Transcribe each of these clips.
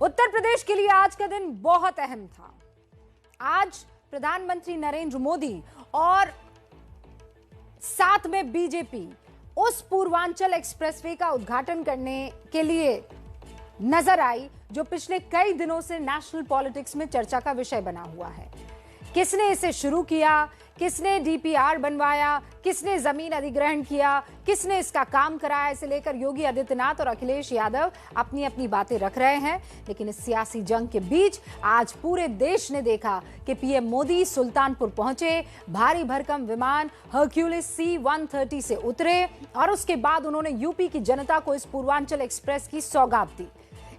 उत्तर प्रदेश के लिए आज का दिन बहुत अहम था। आज प्रधानमंत्री नरेंद्र मोदी और साथ में बीजेपी उस पूर्वांचल एक्सप्रेसवे का उद्घाटन करने के लिए नजर आई जो पिछले कई दिनों से नेशनल पॉलिटिक्स में चर्चा का विषय बना हुआ है। किसने इसे शुरू किया, किसने डीपीआर बनवाया, किसने जमीन अधिग्रहण किया, किसने इसका काम कराया, इसे लेकर योगी आदित्यनाथ और अखिलेश यादव अपनी अपनी बातें रख रहे हैं। लेकिन इस सियासी जंग के बीच आज पूरे देश ने देखा कि पीएम मोदी सुल्तानपुर पहुंचे, भारी भरकम विमान हरक्यूलिस C-130 से उतरे और उसके बाद उन्होंने यूपी की जनता को इस पूर्वांचल एक्सप्रेस की सौगात दी।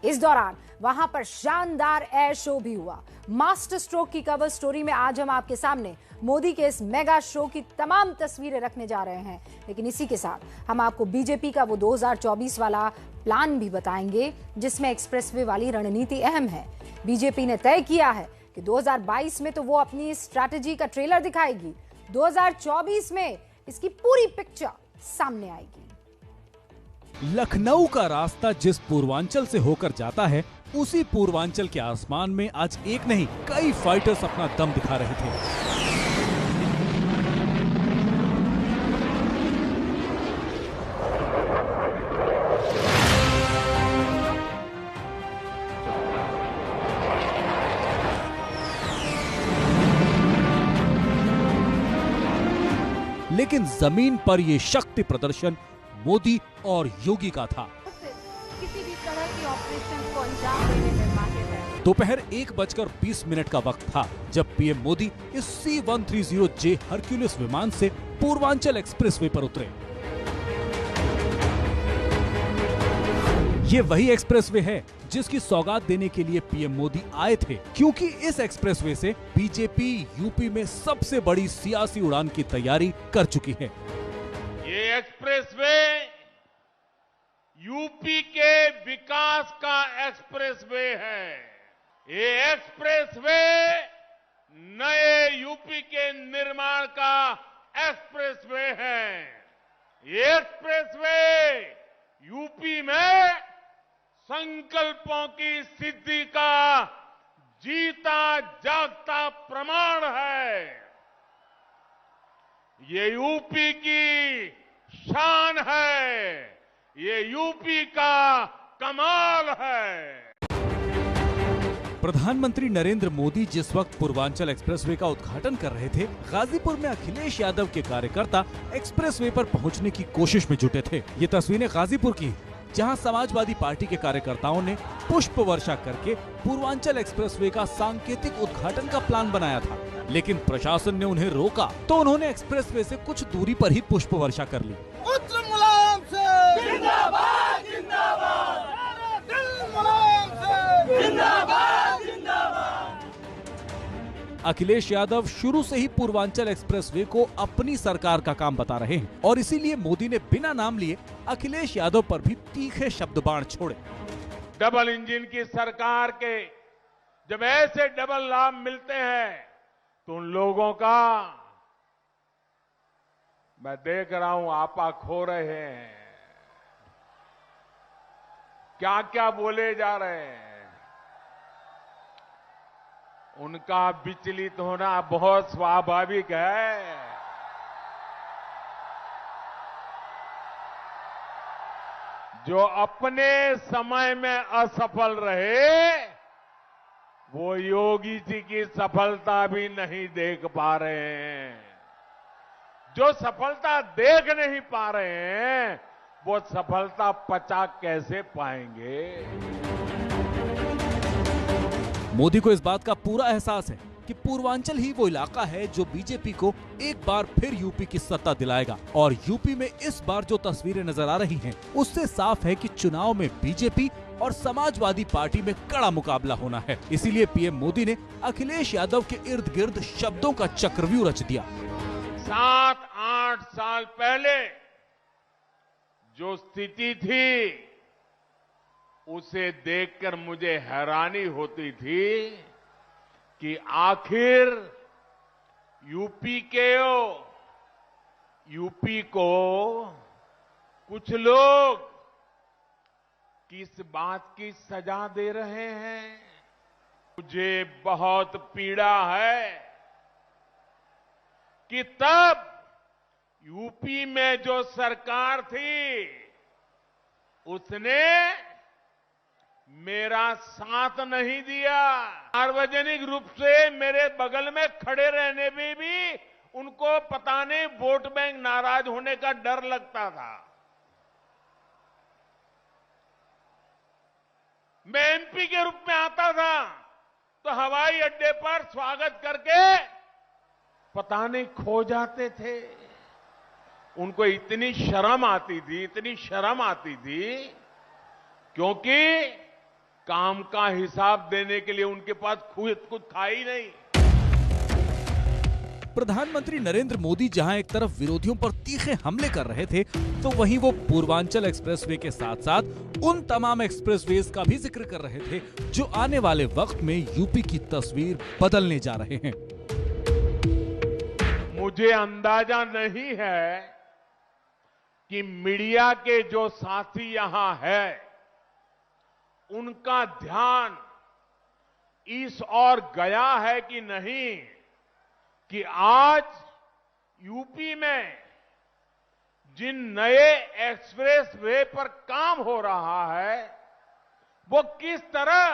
इस दौरान वहां पर शानदार एयर शो भी हुआ। मास्टर स्ट्रोक की कवर स्टोरी में आज हम आपके सामने मोदी के इस मेगा शो की तमाम तस्वीरें रखने जा रहे हैं। लेकिन इसी के साथ हम आपको बीजेपी का वो 2024 वाला प्लान भी बताएंगे जिसमें एक्सप्रेसवे वाली रणनीति अहम है। बीजेपी ने तय किया है कि 2022 में तो वो अपनी स्ट्रैटेजी का ट्रेलर दिखाएगी, 2024 में इसकी पूरी पिक्चर सामने आएगी। लखनऊ का रास्ता जिस पूर्वांचल से होकर जाता है, उसी पूर्वांचल के आसमान में आज एक नहीं कई फाइटर्स अपना दम दिखा रहे थे। लेकिन जमीन पर ये शक्ति प्रदर्शन मोदी और योगी का था। किसी भी तरह के ऑपरेशन को अंजाम देने में माहिर है। दोपहर 1:20 का वक्त था जब पीएम मोदी इस C-130J हरक्यूलिस विमान से पूर्वांचल एक्सप्रेसवे पर उतरे। ये वही एक्सप्रेसवे है जिसकी सौगात देने के लिए पीएम मोदी आए थे, क्योंकि इस एक्सप्रेसवे से बीजेपी यूपी में सबसे बड़ी सियासी उड़ान की तैयारी कर चुकी है। ये एक्सप्रेसवे यूपी के विकास का एक्सप्रेसवे है। ये एक्सप्रेसवे नए यूपी के निर्माण का एक्सप्रेसवे है। ये एक्सप्रेसवे यूपी में संकल्पों की सिद्धि का जीता जागता प्रमाण है। ये यूपी की शान है, ये यूपी का कमाल है। प्रधानमंत्री नरेंद्र मोदी जिस वक्त पूर्वांचल एक्सप्रेसवे का उद्घाटन कर रहे थे, गाजीपुर में अखिलेश यादव के कार्यकर्ता एक्सप्रेसवे पर पहुंचने की कोशिश में जुटे थे। ये तस्वीरें गाजीपुर की, जहां समाजवादी पार्टी के कार्यकर्ताओं ने पुष्प वर्षा करके पूर्वांचल एक्सप्रेसवे का सांकेतिक उद्घाटन का प्लान बनाया था। लेकिन प्रशासन ने उन्हें रोका तो उन्होंने एक्सप्रेसवे से कुछ दूरी पर ही पुष्प वर्षा कर ली। पुत्र मुलायम से जिंदाबाद जिंदाबाद, दिल मुलायम से जिंदाबाद जिंदाबाद। अखिलेश यादव शुरू से ही पूर्वांचल एक्सप्रेसवे को अपनी सरकार का काम बता रहे हैं और इसीलिए मोदी ने बिना नाम लिए अखिलेश यादव पर भी तीखे शब्द बाण छोड़े। डबल इंजन की सरकार के जब ऐसे डबल लाभ मिलते हैं तो उन लोगों का मैं देख रहा हूं आपा खो रहे हैं, क्या क्या बोले जा रहे हैं। उनका विचलित होना बहुत स्वाभाविक है। जो अपने समय में असफल रहे वो योगी जी की सफलता भी नहीं देख पा रहे हैं। जो सफलता देख नहीं पा रहे हैं वो सफलता पचा कैसे पाएंगे। मोदी को इस बात का पूरा एहसास है कि पूर्वांचल ही वो इलाका है जो बीजेपी को एक बार फिर यूपी की सत्ता दिलाएगा और यूपी में इस बार जो तस्वीरें नजर आ रही हैं उससे साफ है कि चुनाव में बीजेपी और समाजवादी पार्टी में कड़ा मुकाबला होना है। इसीलिए पीएम मोदी ने अखिलेश यादव के इर्द गिर्द शब्दों का चक्रव्यूह रच दिया। 7-8 साल पहले जो स्थिति थी उसे देखकर मुझे हैरानी होती थी कि आखिर यूपी को कुछ लोग किस बात की सजा दे रहे हैं? मुझे बहुत पीड़ा है कि तब यूपी में जो सरकार थी उसने मेरा साथ नहीं दिया। सार्वजनिक रूप से मेरे बगल में खड़े रहने में भी उनको पता नहीं वोट बैंक नाराज होने का डर लगता था। मैं एमपी के रूप में आता था तो हवाई अड्डे पर स्वागत करके पता नहीं खो जाते थे। उनको इतनी शर्म आती थी क्योंकि काम का हिसाब देने के लिए उनके पास कुछ था ही नहीं। प्रधानमंत्री नरेंद्र मोदी जहां एक तरफ विरोधियों पर तीखे हमले कर रहे थे, तो वहीं वो पूर्वांचल एक्सप्रेसवे के साथ साथ उन तमाम एक्सप्रेसवेज का भी जिक्र कर रहे थे जो आने वाले वक्त में यूपी की तस्वीर बदलने जा रहे हैं। मुझे अंदाजा नहीं है कि मीडिया के जो साथी यहां है उनका ध्यान इस ओर गया है कि नहीं कि आज यूपी में जिन नए एक्सप्रेस वे पर काम हो रहा है वो किस तरह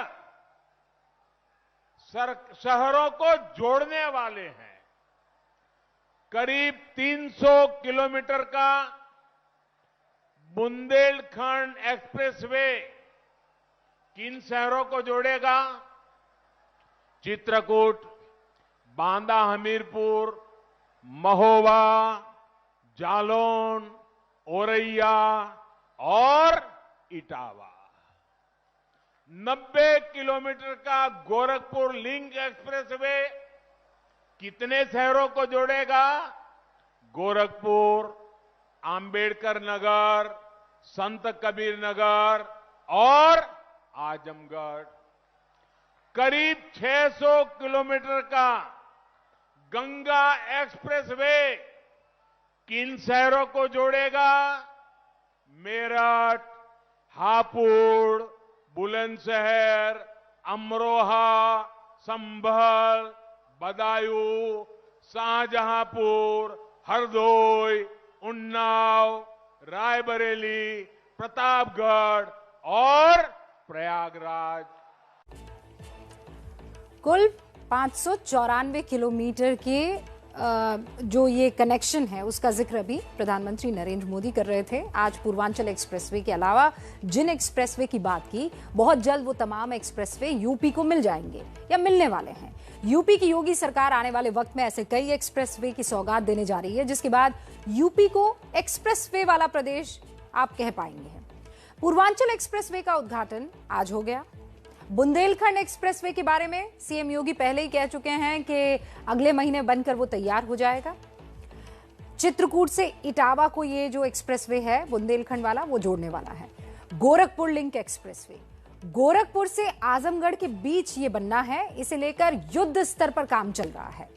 शहरों को जोड़ने वाले हैं। करीब 300 किलोमीटर का बुंदेलखंड एक्सप्रेसवे किन शहरों को जोड़ेगा? चित्रकूट, बांदा हमीरपुर, महोबा, जालौन, औरैया और इटावा। 90 किलोमीटर का गोरखपुर लिंक एक्सप्रेसवे कितने शहरों को जोड़ेगा? गोरखपुर, आंबेडकर नगर, संत कबीर नगर और आजमगढ़। करीब 600 किलोमीटर का गंगा एक्सप्रेसवे किन शहरों को जोड़ेगा? मेरठ, हापुड़, बुलंदशहर, अमरोहा, संभल, बदायूं, शाहजहांपुर, हरदोई, उन्नाव, रायबरेली, प्रतापगढ़ और प्रयागराज। कुल 594 किलोमीटर के जो ये कनेक्शन है उसका जिक्र अभी प्रधानमंत्री नरेंद्र मोदी कर रहे थे। आज पूर्वांचल एक्सप्रेसवे के अलावा जिन एक्सप्रेसवे की बात की, बहुत जल्द वो तमाम एक्सप्रेसवे यूपी को मिल जाएंगे या मिलने वाले हैं। यूपी की योगी सरकार आने वाले वक्त में ऐसे कई एक्सप्रेसवे की सौगात देने जा रही है जिसके बाद यूपी को एक्सप्रेसवे वाला प्रदेश आप कह पाएंगे। पूर्वांचल एक्सप्रेसवे का उद्घाटन आज हो गया। बुंदेलखंड एक्सप्रेसवे के बारे में सीएम योगी पहले ही कह चुके हैं कि अगले महीने बनकर वो तैयार हो जाएगा। चित्रकूट से इटावा को ये जो एक्सप्रेसवे है बुंदेलखंड वाला वो जोड़ने वाला है। गोरखपुर लिंक एक्सप्रेसवे गोरखपुर से आजमगढ़ के बीच ये बनना है, इसे लेकर युद्ध स्तर पर काम चल रहा है।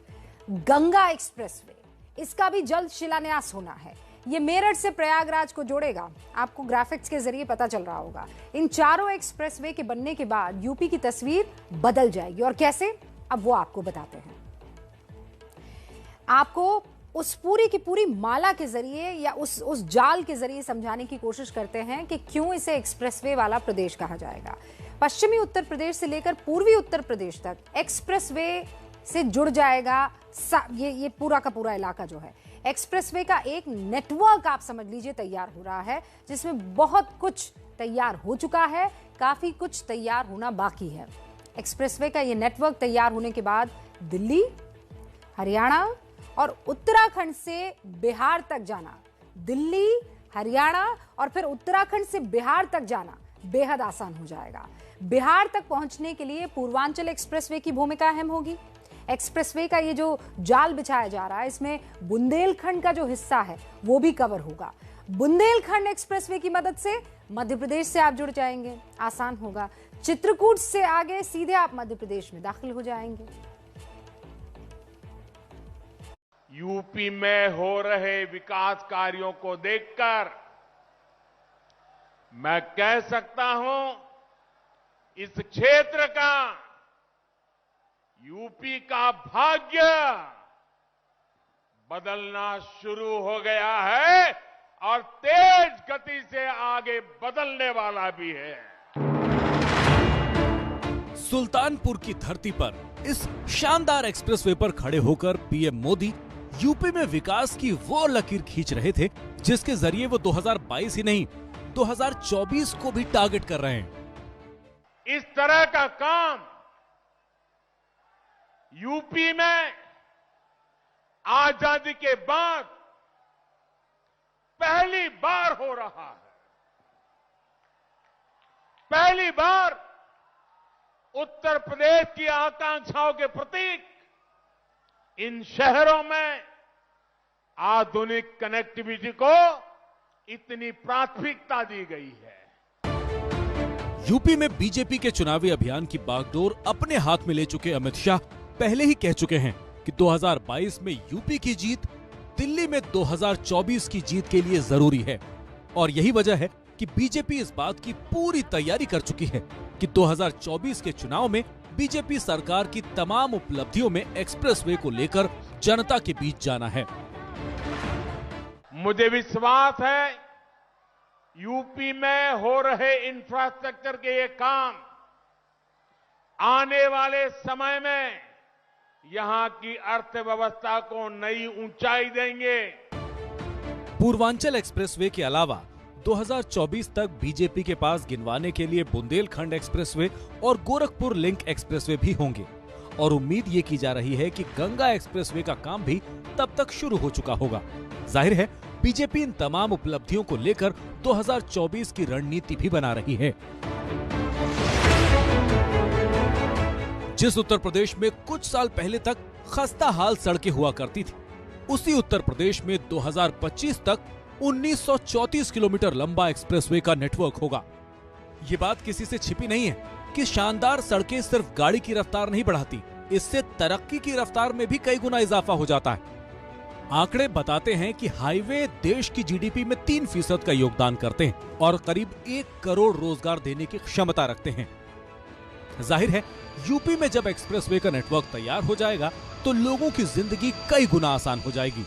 गंगा एक्सप्रेसवे, इसका भी जल्द शिलान्यास होना है। ये मेरठ से प्रयागराज को जोड़ेगा। आपको ग्राफिक्स के जरिए पता चल रहा होगा। इन चारों एक्सप्रेसवे के बनने के बाद यूपी की तस्वीर बदल जाएगी। और कैसे, अब वो आपको बताते हैं। आपको उस पूरी की पूरी माला के जरिए या उस जाल के जरिए समझाने की कोशिश करते हैं कि क्यों इसे एक्सप्रेसवे वाला प्रदेश कहा जाएगा। पश्चिमी उत्तर प्रदेश से लेकर पूर्वी उत्तर प्रदेश तक एक्सप्रेसवे से जुड़ जाएगा ये पूरा का पूरा इलाका जो है। एक्सप्रेसवे का एक नेटवर्क आप समझ लीजिए तैयार हो रहा है, जिसमें बहुत कुछ तैयार हो चुका है, काफी कुछ तैयार होना बाकी है। एक्सप्रेसवे का ये नेटवर्क तैयार होने के बाद दिल्ली, हरियाणा और उत्तराखंड से बिहार तक जाना, दिल्ली, हरियाणा और फिर उत्तराखंड से बिहार तक जाना बेहद आसान हो जाएगा। बिहार तक पहुंचने के लिए पूर्वांचल एक्सप्रेसवे की भूमिका अहम होगी। एक्सप्रेसवे का ये जो जाल बिछाया जा रहा है, इसमें बुंदेलखंड का जो हिस्सा है वो भी कवर होगा। बुंदेलखंड एक्सप्रेसवे की मदद से मध्य प्रदेश से आप जुड़ जाएंगे, आसान होगा। चित्रकूट से आगे सीधे आप मध्य प्रदेश में दाखिल हो जाएंगे। यूपी में हो रहे विकास कार्यों को देखकर मैं कह सकता हूं इस क्षेत्र का यूपी का भाग्य बदलना शुरू हो गया है और तेज गति से आगे बदलने वाला भी है। सुल्तानपुर की धरती पर इस शानदार एक्सप्रेसवे पर खड़े होकर पीएम मोदी यूपी में विकास की वो लकीर खींच रहे थे जिसके जरिए वो 2022 ही नहीं 2024 को भी टारगेट कर रहे हैं। इस तरह का काम यूपी में आजादी के बाद पहली बार हो रहा है। पहली बार उत्तर प्रदेश की आकांक्षाओं के प्रतीक इन शहरों में आधुनिक कनेक्टिविटी को इतनी प्राथमिकता दी गई है। यूपी में बीजेपी के चुनावी अभियान की बागडोर अपने हाथ में ले चुके अमित शाह पहले ही कह चुके हैं कि 2022 में यूपी की जीत दिल्ली में 2024 की जीत के लिए जरूरी है और यही वजह है कि बीजेपी इस बात की पूरी तैयारी कर चुकी है कि 2024 के चुनाव में बीजेपी सरकार की तमाम उपलब्धियों में एक्सप्रेसवे को लेकर जनता के बीच जाना है। मुझे विश्वास है यूपी में हो रहे इंफ्रास्ट्रक्चर के ये काम आने वाले समय में यहां की अर्थव्यवस्था को नई ऊंचाई देंगे। पूर्वांचल एक्सप्रेसवे के अलावा 2024 तक बीजेपी के पास गिनवाने के लिए बुंदेलखंड एक्सप्रेसवे और गोरखपुर लिंक एक्सप्रेसवे भी होंगे और उम्मीद ये की जा रही है कि गंगा एक्सप्रेसवे का काम भी तब तक शुरू हो चुका होगा। जाहिर है बीजेपी इन तमाम उपलब्धियों को लेकर 2024 की रणनीति भी बना रही है। जिस उत्तर प्रदेश में कुछ साल पहले तक खस्ता हाल सड़कें हुआ करती थी, उसी उत्तर प्रदेश में 2025 तक 1934 किलोमीटर लंबा एक्सप्रेसवे का नेटवर्क होगा। ये बात किसी से छिपी नहीं है कि शानदार सड़कें सिर्फ गाड़ी की रफ्तार नहीं बढ़ाती, इससे तरक्की की रफ्तार में भी कई गुना इजाफा हो जाता है। आंकड़े बताते हैं कि हाईवे देश की जीडीपी में 3% का योगदान करते हैं और करीब 1 करोड़ रोजगार देने की क्षमता रखते हैं। जाहिर है यूपी में जब एक्सप्रेसवे का नेटवर्क तैयार हो जाएगा तो लोगों की जिंदगी कई गुना आसान हो जाएगी।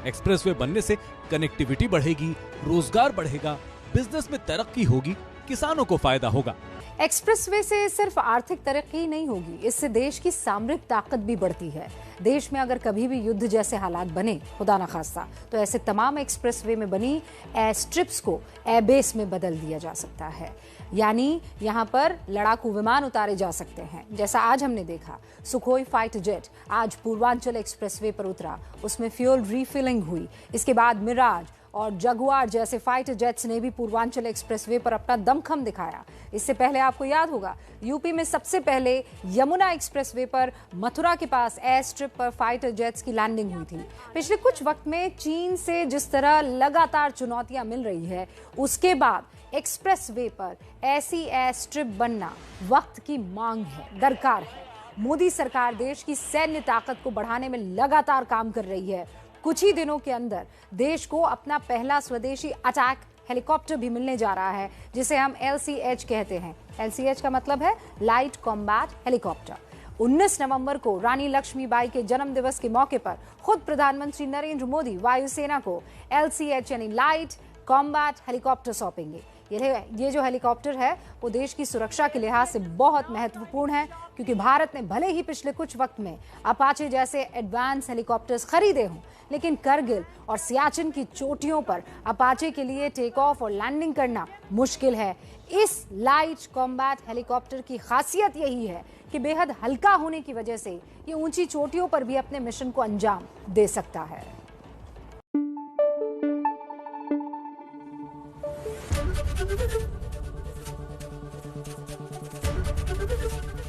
एक्सप्रेसवे बनने से कनेक्टिविटी बढ़ेगी, रोजगार बढ़ेगा, बिजनेस में तरक्की होगी, किसानों को फायदा होगा। एक्सप्रेसवे से सिर्फ आर्थिक तरक्की ही नहीं होगी, इससे देश की सामरिक ताकत भी बढ़ती है। देश में अगर कभी भी युद्ध जैसे हालात बने, खुदा न खास्ता, तो ऐसे तमाम एक्सप्रेसवे में बनी एयर स्ट्रिप्स को एयरबेस में बदल दिया जा सकता है। यानी यहाँ पर लड़ाकू विमान उतारे जा सकते हैं। जैसा आज हमने देखा, सुखोई फाइटर जेट आज पूर्वांचल एक्सप्रेसवे पर उतरा, उसमें फ्यूल रिफिलिंग हुई। इसके बाद मिराज और जगुआर जैसे फाइटर जेट्स ने भी पूर्वांचल एक्सप्रेसवे पर अपना दमखम दिखाया। इससे पहले आपको याद होगा, यूपी में सबसे पहले यमुना एक्सप्रेसवे पर मथुरा के पास एयर स्ट्रिप पर फाइटर जेट्स की लैंडिंग हुई थी। पिछले कुछ वक्त में चीन से जिस तरह लगातार चुनौतियां मिल रही है, उसके बाद एक्सप्रेसवे पर ऐसी एयर स्ट्रिप बनना वक्त की मांग है, दरकार है। मोदी सरकार देश की सैन्य ताकत को बढ़ाने में लगातार काम कर रही है। कुछ ही दिनों के अंदर देश को अपना पहला स्वदेशी अटैक हेलीकॉप्टर भी मिलने जा रहा है, जिसे हम LCH कहते हैं। LCH का मतलब है लाइट कॉम्बैट हेलीकॉप्टर। 19 नवंबर को रानी लक्ष्मीबाई के जन्म दिवस के मौके पर खुद प्रधानमंत्री नरेंद्र मोदी वायुसेना को LCH यानी लाइट कॉम्बैट हेलीकॉप्टर सौंपेंगे। ये जो हेलीकॉप्टर है वो देश की सुरक्षा के लिहाज से बहुत महत्वपूर्ण है, क्योंकि भारत ने भले ही पिछले कुछ वक्त में अपाचे जैसे एडवांस हेलीकॉप्टर्स खरीदे हों, लेकिन करगिल और सियाचिन की चोटियों पर अपाचे के लिए टेक ऑफ और लैंडिंग करना मुश्किल है। इस लाइट कॉम्बैट हेलीकॉप्टर की खासियत यही है कि बेहद हल्का होने की वजह से ये ऊंची चोटियों पर भी अपने मिशन को अंजाम दे सकता है।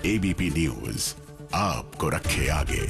ABP न्यूज आपको रखे आगे।